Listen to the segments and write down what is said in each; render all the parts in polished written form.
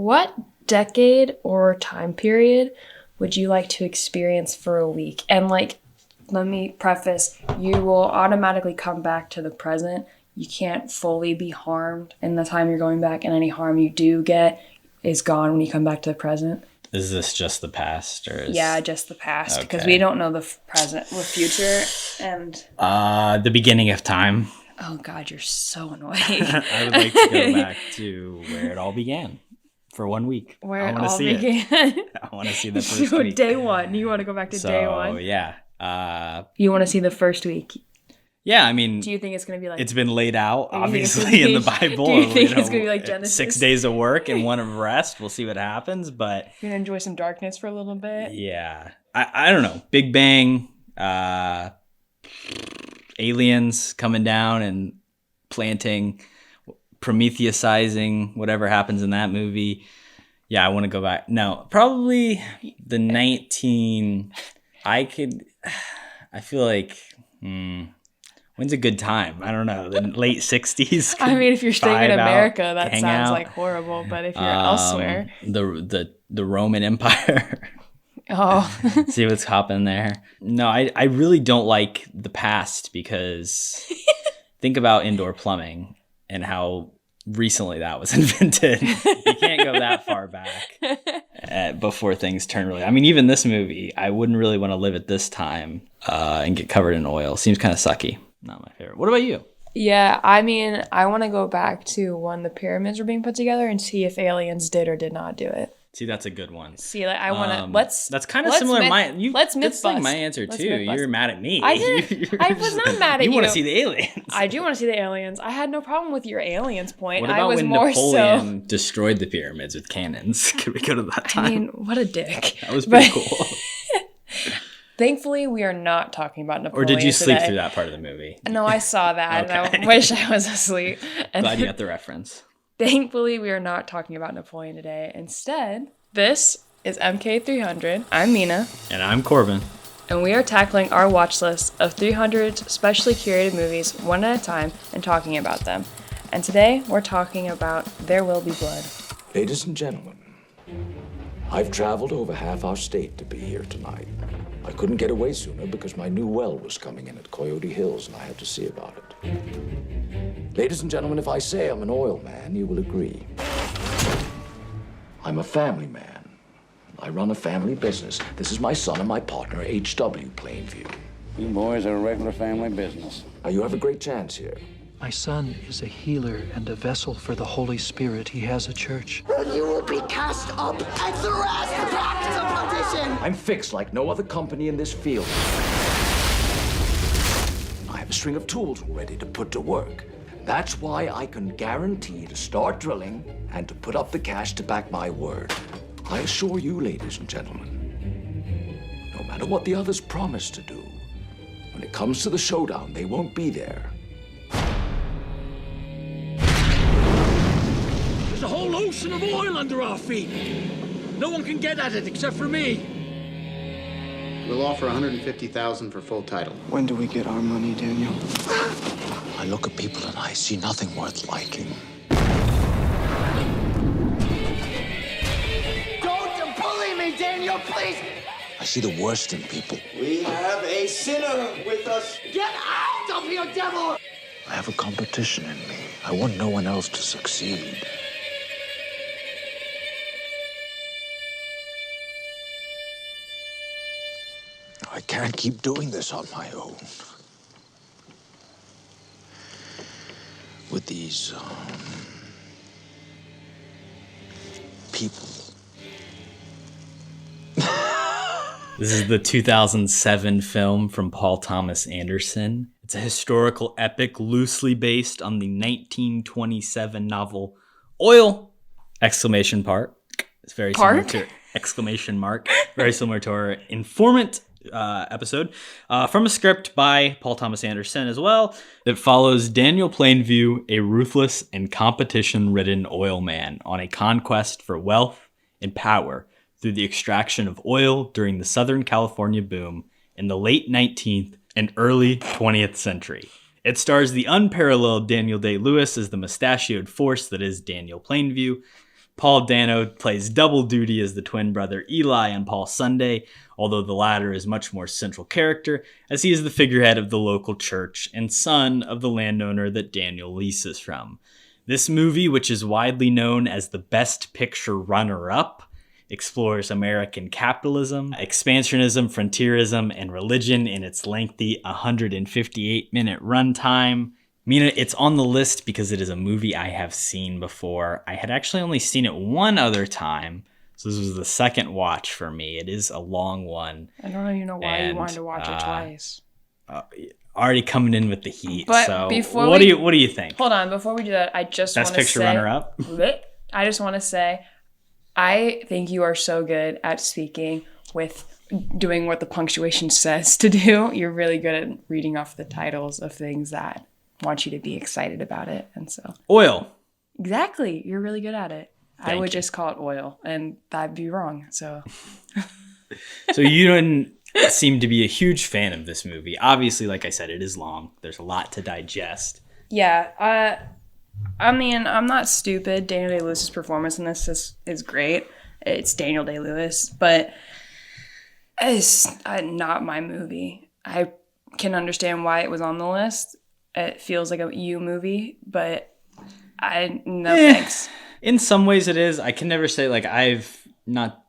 what decade or time period would you like to experience for a week? And like, let me preface, you will automatically come back to the present. You can't fully be harmed in the time you're going back, and any harm you do get is gone when you come back to the present. Is this just the past? Yeah, just the past, because we don't know the present or future. And the beginning of time. Oh God, you're so annoying. I would like to go back to where it all began for 1 week. Where it all began. I want to see the first week. Day one. You want to go back to day one? Yeah. You want to see the first week? Yeah, I mean, do you think it's going to be like... It's been laid out, obviously, in the Bible. Do you think it's going to be like Genesis? 6 days of work and 1 of rest. We'll see what happens, but... You're going to enjoy some darkness for a little bit? Yeah. I don't know. Big Bang, aliens coming down and planting, Prometheusizing, whatever happens in that movie. Yeah, I want to go back. No, probably the 19... I feel like... When's a good time? I don't know. The late 60s. I mean, if you're staying in America, that sounds like horrible. But if you're elsewhere, the Roman Empire. Oh, see what's happening there. No, I really don't like the past because think about indoor plumbing and how recently that was invented. You can't go that far back before things turn really. I mean, even this movie, I wouldn't really want to live at this time and get covered in oil. Seems kind of sucky. Not my favorite. What about you? Yeah, I mean, I want to go back to when the pyramids were being put together and see if aliens did or did not do it. See, that's a good one. See, like I want to That's kind of similar. Let's myth bust. Like my answer too. You're mad at me. I didn't. I was not mad at you. You want to see the aliens. I do want to see the aliens. I had no problem with your aliens point. What about I was when more Napoleon destroyed the pyramids with cannons? Could we go to that time? I mean, what a dick. That was pretty cool. Thankfully, we are not talking about Napoleon. Or did you sleep today. through that part of the movie? No, I saw that, and I wish I was asleep. Glad you got the reference. Thankfully, we are not talking about Napoleon today. Instead, this is MK300. I'm Mina. And I'm Korbin. And we are tackling our watch list of 300 specially curated movies one at a time and talking about them. And today, we're talking about There Will Be Blood. Ladies and gentlemen, I've traveled over half our state to be here tonight. I couldn't get away sooner because my new well was coming in at Coyote Hills and I had to see about it. Ladies and gentlemen, if I say I'm an oil man, you will agree. I'm a family man. I run a family business. This is my son and my partner, H.W. Plainview. You boys are a regular family business. Now, you have a great chance here. My son is a healer and a vessel for the Holy Spirit. He has a church. And you will be cast up and thrust back to perdition. I'm fixed like no other company in this field. I have a string of tools ready to put to work. That's why I can guarantee to start drilling and to put up the cash to back my word. I assure you, ladies and gentlemen, no matter what the others promise to do, when it comes to the showdown, they won't be there. There's a whole ocean of oil under our feet. No one can get at it except for me. We'll offer $150,000 for full title. When do we get our money, Daniel? I look at people and I see nothing worth liking. Don't bully me, Daniel, please. I see the worst in people. We have a sinner with us. Get out of here, devil! I have a competition in me. I want no one else to succeed. I can't keep doing this on my own. With these, people. This is the 2007 film from Paul Thomas Anderson. It's a historical epic loosely based on the 1927 novel Oil! Exclamation mark. It's very similar to exclamation mark. Very similar to our Informant episode from a script by Paul Thomas Anderson as well that follows Daniel Plainview, a ruthless and competition-ridden oil man on a conquest for wealth and power through the extraction of oil during the Southern California boom in the late 19th and early 20th century. It stars the unparalleled Daniel Day-Lewis as the mustachioed force that is Daniel Plainview, Paul Dano plays double duty as the twin brother Eli and Paul Sunday, although the latter is much more central character, as he is the figurehead of the local church and son of the landowner that Daniel leases from. This movie, which is widely known as the Best Picture runner-up, explores American capitalism, expansionism, frontierism, and religion in its lengthy 158-minute runtime. Mina, it's on the list because it is a movie I have seen before. I had actually only seen it one other time, so this was the second watch for me. It is a long one. I don't even know why you wanted to watch it twice. Already coming in with the heat. But so before what do you think? Hold on, before we do that, I just want Best to Picture say, runner-up? I just want to say, I think you are so good at speaking with doing what the punctuation says to do. You're really good at reading off the titles of things that want you to be excited about it. And so Oil. Exactly. You're really good at it. I would you. just call it oil, and that'd be wrong. So So you didn't seem to be a huge fan of this movie. Obviously, like I said, it is long. There's a lot to digest. yeah, I mean, I'm not stupid. Daniel Day-Lewis's performance in this is great. It's Daniel Day-Lewis, but it's not my movie. I can understand why it was on the list. It feels like a you movie, but thanks. In some ways it is. I can never say, like, I've not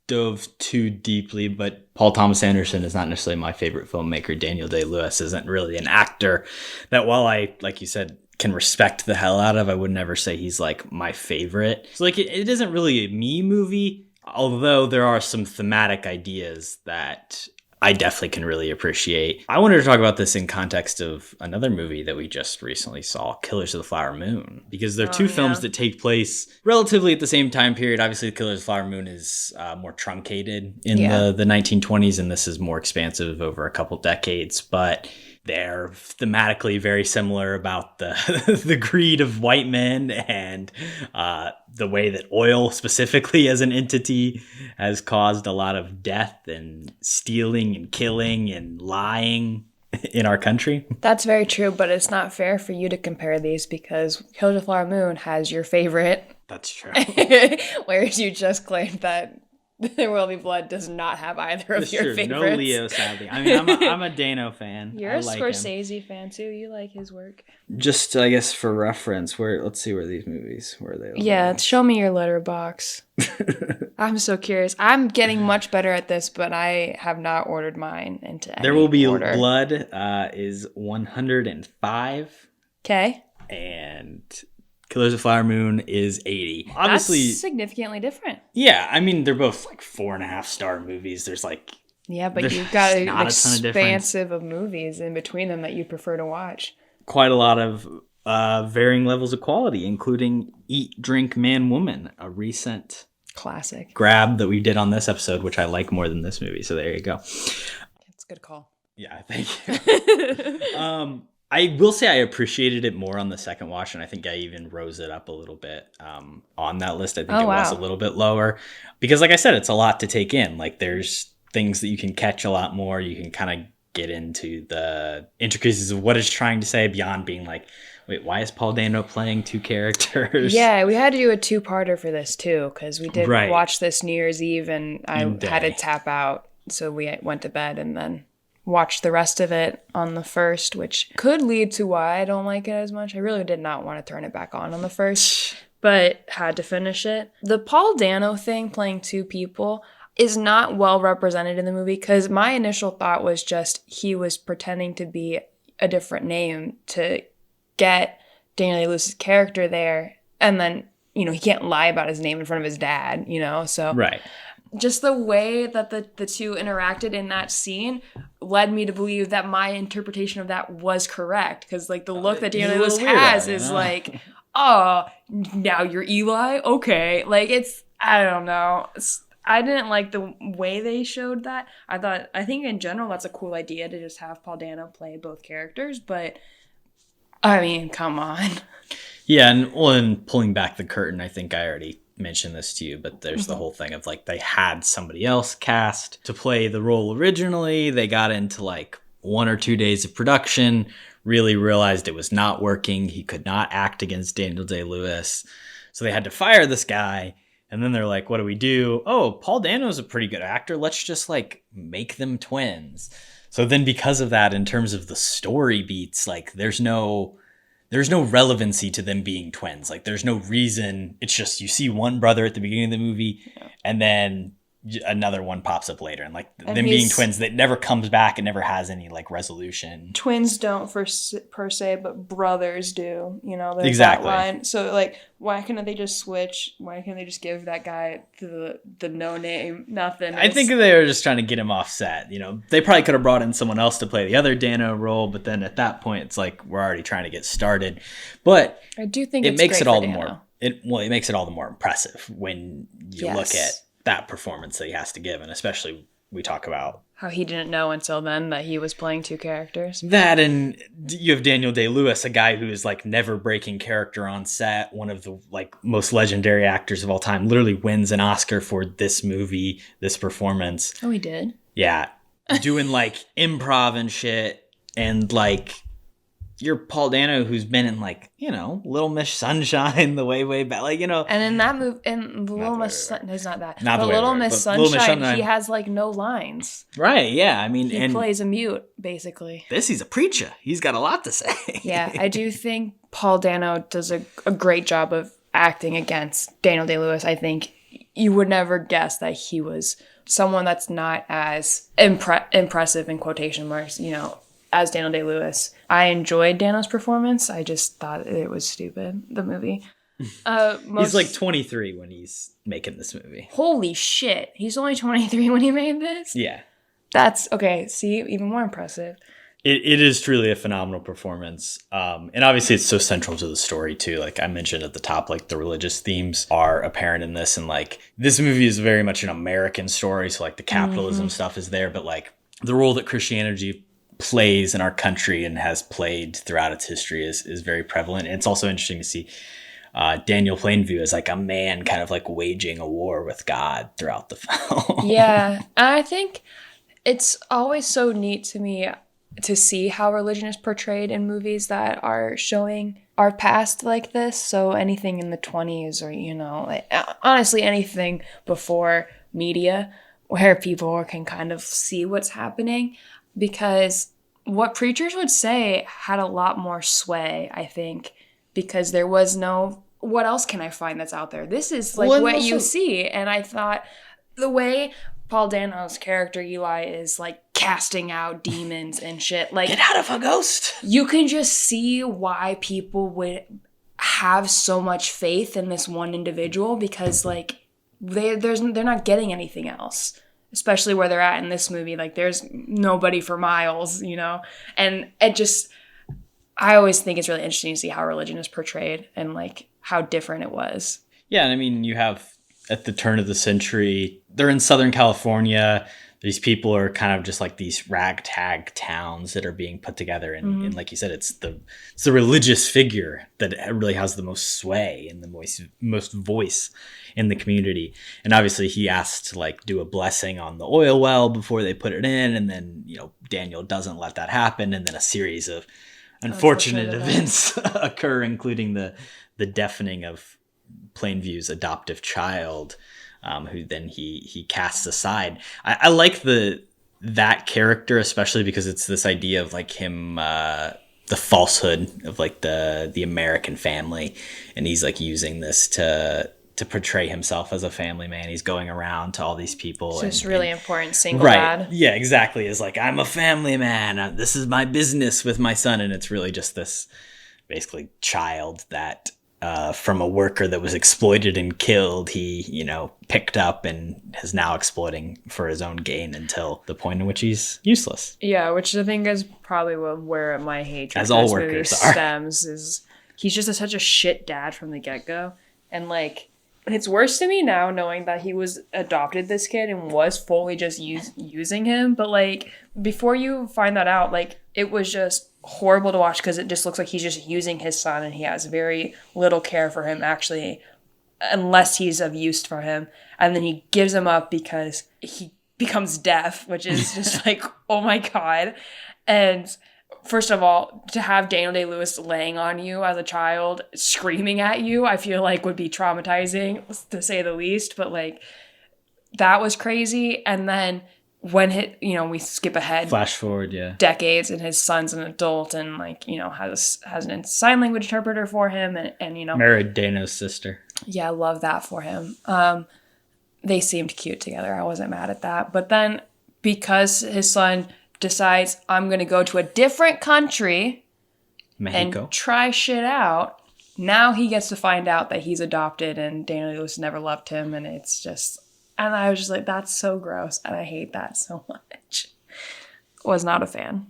dove too deeply, but Paul Thomas Anderson is not necessarily my favorite filmmaker. Daniel Day-Lewis isn't really an actor that, while I, like you said, can respect the hell out of, I would never say he's like my favorite. So like it isn't really a me movie, although there are some thematic ideas that I definitely can really appreciate. I wanted to talk about this in context of another movie that we just recently saw, Killers of the Flower Moon, because they're two films that take place relatively at the same time period. Obviously, Killers of the Flower Moon is more truncated in the 1920s, and this is more expansive over a couple decades, but they're thematically very similar about the the greed of white men and the way that oil specifically as an entity has caused a lot of death and stealing and killing and lying in our country. That's very true, but it's not fair for you to compare these because Killers of the Flower Moon has your favorite. That's true. Whereas you just claimed that There Will Be Blood does not have either of your favorites. No Leo, sadly. I mean, I'm a Dano fan. You're a Scorsese fan too. You like his work. Just, I guess, for reference, let's see where these movies, where they are. Yeah, show me your letterbox. I'm so curious. I'm getting much better at this, but I have not ordered mine into any There Will Be order. Blood is 105. Okay. And Killers of the Flower Moon is 80. Obviously, that's significantly different. Yeah, I mean, they're both like 4.5-star movies. There's like... Yeah, but you've got an expansive expansive of movies in between them that you prefer to watch. Quite a lot of varying levels of quality, including Eat, Drink, Man, Woman, a recent classic grab that we did on this episode, which I like more than this movie. So there you go. It's a good call. Yeah, thank you. I will say I appreciated it more on the second watch, and I think I even rose it up a little bit on that list. I think it was a little bit lower because, like I said, it's a lot to take in. Like, there's things that you can catch a lot more. You can kind of get into the intricacies of what it's trying to say beyond being like, wait, why is Paul Dano playing two characters? Yeah, we had to do a two-parter for this too because we did watch this New Year's Eve, and I had to tap out, so we went to bed and then watched the rest of it on the first, which could lead to why I don't like it as much. I really did not want to turn it back on the first, but had to finish it. The Paul Dano thing, playing two people, is not well represented in the movie because my initial thought was just he was pretending to be a different name to get Daniel Day-Lewis's character there, and then, you know, he can't lie about his name in front of his dad, you know, so... Right. Just the way that the two interacted in that scene led me to believe that my interpretation of that was correct. Because, like, the look that Daniel Day-Lewis has is like, oh, now you're Eli? Okay. Like, it's, I don't know. I didn't like the way they showed that. I think in general that's a cool idea to just have Paul Dano play both characters. But, I mean, come on. Yeah, and pulling back the curtain, I think I already mention this to you, but there's the whole thing of like they had somebody else cast to play the role originally. They got into like 1 or 2 days of production, really realized it was not working. He could not act against Daniel Day-Lewis. So they had to fire this guy. And then they're like, what do we do? Oh, Paul Dano's a pretty good actor. Let's just like make them twins. So then because of that, in terms of the story beats, like there's no relevancy to them being twins. Like there's no reason. It's just you see one brother at the beginning of the movie and then another one pops up later. And like them being twins, that never comes back. It never has any like resolution. Twins don't per se, but brothers do. You know, there's exactly. that line. So like, why can't they just switch? Why can't they just give that guy the no name, nothing? I think they were just trying to get him offset. You know, they probably could have brought in someone else to play the other Dano role, but then at that point, it's like we're already trying to get started. But I do think it makes it all the more. It makes it all the more impressive when you look at that performance that he has to give, and especially we talk about how he didn't know until then that he was playing two characters. That, and you have Daniel Day-Lewis, a guy who is like never breaking character on set, one of the like most legendary actors of all time, literally wins an Oscar for this movie, this performance. Oh, he did? Yeah. Doing like improv and shit, and like you're Paul Dano, who's been in like, you know, Little Miss Sunshine, the way back, like, you know. And in that movie, in Little Miss Sunshine, it's not that. Not but the Little Miss Sunshine, he has like no lines. Right, yeah. I mean, he plays a mute, basically. He's a preacher. He's got a lot to say. Yeah, I do think Paul Dano does a great job of acting against Daniel Day-Lewis. I think you would never guess that he was someone that's not as impressive, in quotation marks, you know, as Daniel Day-Lewis. I enjoyed Dano's performance. I just thought it was stupid, the movie. He's like 23 when he's making this movie. Holy shit. He's only 23 when he made this? Yeah. That's, okay, see, even more impressive. It is truly a phenomenal performance. And obviously it's so central to the story too. Like I mentioned at the top, like the religious themes are apparent in this. And like this movie is very much an American story. So like the capitalism stuff is there, but like the role that Christianity plays in our country and has played throughout its history is very prevalent. And it's also interesting to see Daniel Plainview as like a man kind of like waging a war with God throughout the film. Yeah. And I think it's always so neat to me to see how religion is portrayed in movies that are showing our past like this. So anything in the 20s or, you know, like, honestly, anything before media where people can kind of see what's happening. Because what preachers would say had a lot more sway, I think, because there was no, what else can I find that's out there? This is like what you see. And I thought the way Paul Dano's character Eli is like casting out demons and shit, like, get out of a ghost. You can just see why people would have so much faith in this one individual, because like they're not getting anything else. Especially where they're at in this movie. Like, there's nobody for miles, you know? And it just, I always think it's really interesting to see how religion is portrayed and, like, how different it was. Yeah, and I mean, you have, at the turn of the century, they're in Southern California. These people are kind of just like these ragtag towns that are being put together. And like you said, it's the religious figure that really has the most sway and the most voice in the community. And obviously he asked to like do a blessing on the oil well before they put it in. And then, you know, Daniel doesn't let that happen. And then a series of unfortunate events occur, including the deafening of Plainview's adoptive child, who then he casts aside. I like that character, especially because it's this idea of like him, the falsehood of like the American family. And he's like using this to portray himself as a family man. He's going around to all these people. So it's really important, single dad. Yeah, exactly. It's like, I'm a family man. This is my business with my son. And it's really just this basically child that from a worker that was exploited and killed, he, you know, picked up and is now exploiting for his own gain until the point in which he's useless. Yeah, which I think is probably where my hatred as all workers are stems, is he's just such a shit dad from the get-go. And like, it's worse to me now knowing that he was adopted this kid and was fully just using him. But like, before you find that out, like, it was just horrible to watch because it just looks like he's just using his son and he has very little care for him, actually, unless he's of use for him. And then he gives him up because he becomes deaf, which is just like, oh my God. And first of all, to have Daniel Day-Lewis laying on you as a child, screaming at you, I feel like would be traumatizing, to say the least. But like, that was crazy. And then when we skip ahead, flash forward, decades, and his son's an adult and like, has a sign language interpreter for him, and married Dano's sister. Yeah, I love that for him. They seemed cute together. I wasn't mad at that. But then because his son decides, I'm going to go to a different country Mexico, and try shit out, now he gets to find out that he's adopted and Daniel Day-Lewis never loved him, and it's just, and I was just like, that's so gross, and I hate that so much. Was not a fan.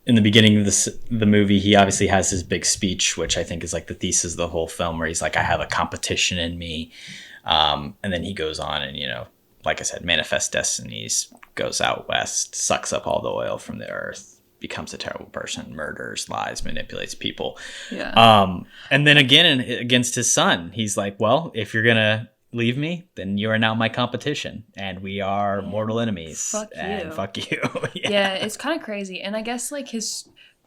In the beginning of the movie, he obviously has his big speech, which I think is like the thesis of the whole film, where he's like, I have a competition in me. And then he goes on and, like I said, manifests destinies, goes out west, sucks up all the oil from the earth, becomes a terrible person, murders, lies, manipulates people. Yeah. And then again, against his son, he's like, well, if you're going to leave me, then you are now my competition, and we are mortal enemies. Fuck you. And fuck you. Yeah, it's kind of crazy. And I guess like if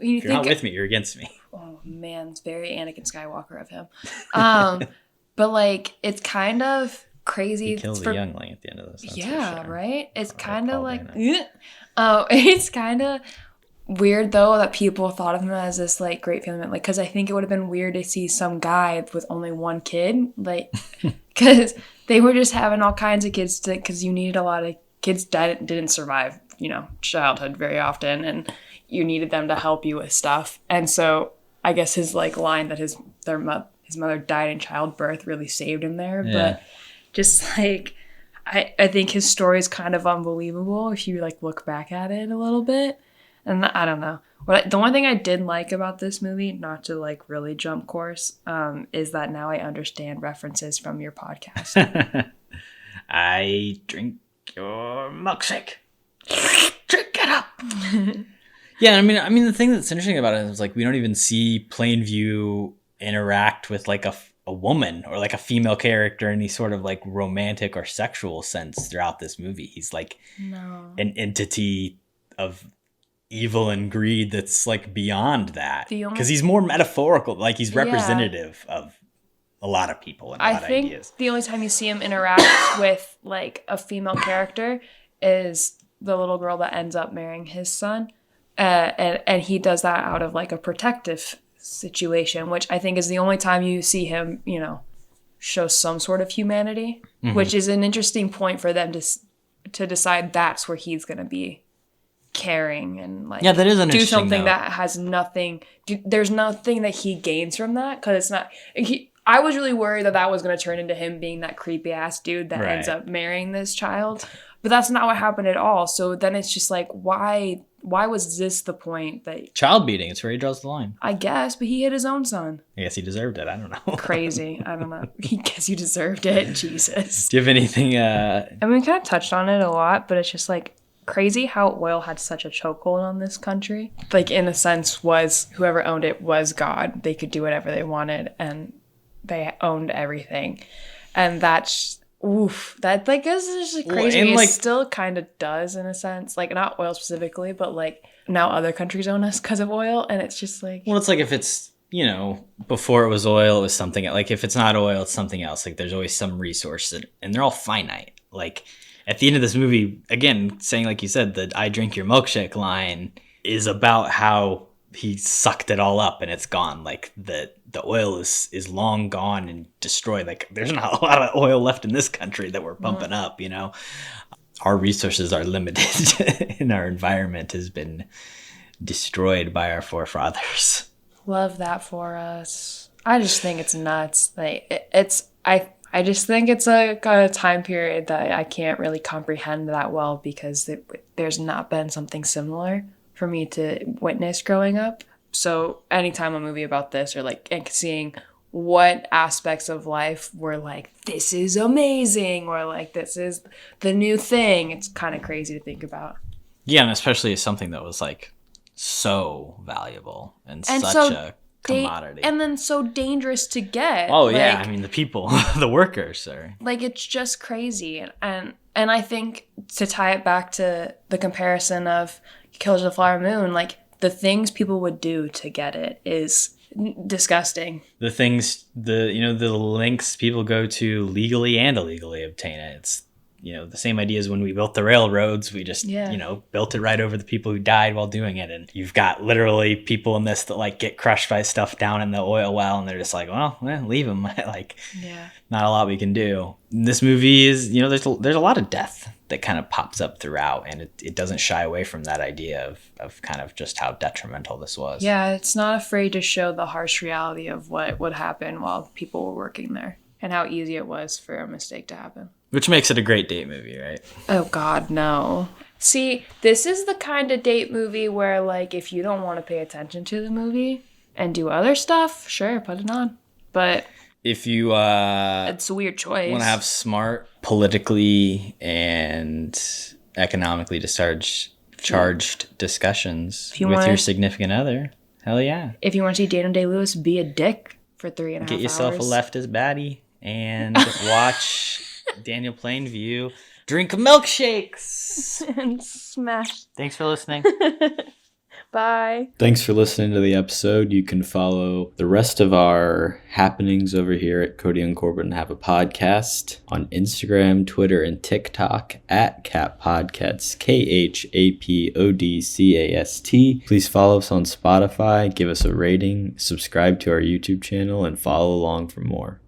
you're not with me, you're against me. Oh man, it's very Anakin Skywalker of him. But like, it's kind of crazy. He kills a youngling at the end of this. Yeah, sure. Right? It's kind of like, it's kind of weird though that people thought of him as this like great family man. Like, because I think it would have been weird to see some guy with only one kid, like, because they were just having all kinds of kids because you needed a lot of kids that didn't survive, childhood very often, and you needed them to help you with stuff. And so I guess his like line that his mother died in childbirth really saved him there. Yeah. But just like, I think his story is kind of unbelievable if you like look back at it a little bit. And I don't know. The one thing I did like about this movie, not to like really jump course, is that now I understand references from your podcast. I drink your milkshake. Drink it up. Yeah, I mean, the thing that's interesting about it is like we don't even see Plainview interact with like a woman or like a female character in any sort of like romantic or sexual sense throughout this movie. He's like an entity of evil and greed that's like beyond that, because he's more metaphorical, like he's representative of a lot of people and a lot of ideas. The only time you see him interact with like a female character is the little girl that ends up marrying his son, and he does that out of like a protective situation, which I think is the only time you see him show some sort of humanity, which is an interesting point for them to decide that's where he's going to be caring and like that is do something that has nothing. There's nothing that he gains from that, because it's not. I was really worried that was going to turn into him being that creepy ass dude that ends up marrying this child, but that's not what happened at all. So then it's just like, why was this the point that child beating? It's where he draws the line, I guess. But he hit his own son. I guess he deserved it. I don't know. Crazy. I don't know. He guess you deserved it. Jesus. Do you have anything? I mean, we kind of touched on it a lot, but it's just like crazy how oil had such a chokehold on this country. Like, in a sense, was whoever owned it was God. They could do whatever they wanted, and they owned everything. And that's that like is just crazy. Well, it still kind of does in a sense, like not oil specifically, but like now other countries own us because of oil, and it's just like, well, it's like if it's before it was oil, it was something like if it's not oil, it's something else. Like there's always some resource, and they're all finite. Like at the end of this movie, again, saying like you said, the "I drink your milkshake" line is about how he sucked it all up and it's gone. Like the oil is long gone and destroyed. Like there's not a lot of oil left in this country that we're pumping up, Our resources are limited and our environment has been destroyed by our forefathers. Love that for us. I just think it's nuts. Like I just think it's a time period that I can't really comprehend that well, because there's not been something similar for me to witness growing up. So anytime a movie about this, or like seeing what aspects of life were like, this is amazing, or like this is the new thing, it's kind of crazy to think about. Yeah, and especially as something that was like so valuable and such a commodity. And then so dangerous to get. Oh yeah, I mean the people, the workers are. Like it's just crazy. And I think to tie it back to the comparison of Killers of the Flower Moon, like the things people would do to get it is disgusting. The things, the lengths people go to legally and illegally obtain it. It's, the same idea as when we built the railroads. We just, built it right over the people who died while doing it. And you've got literally people in this that like get crushed by stuff down in the oil well, and they're just like, well, leave them. Like, not a lot we can do. This movie is, there's a lot of death that kind of pops up throughout, and it doesn't shy away from that idea of kind of just how detrimental this was. Yeah, it's not afraid to show the harsh reality of what would happen while people were working there and how easy it was for a mistake to happen. Which makes it a great date movie, right? Oh, God, no. See, this is the kind of date movie where, like, if you don't want to pay attention to the movie and do other stuff, sure, put it on. But if you it's a weird choice. Want to have smart, politically and economically charged discussions with your significant other, hell yeah. If you want to see Daniel Day-Lewis be a dick for 3.5 hours. Get yourself a leftist baddie and watch Daniel Plainview drink milkshakes and smash. Thanks for listening. Bye. Thanks for listening to the episode. You can follow the rest of our happenings over here at Cody and Korbin Have a Podcast on Instagram, Twitter, and TikTok at Cat Podcasts, KHAPODCAST. Please follow us on Spotify, give us a rating, subscribe to our YouTube channel, and follow along for more.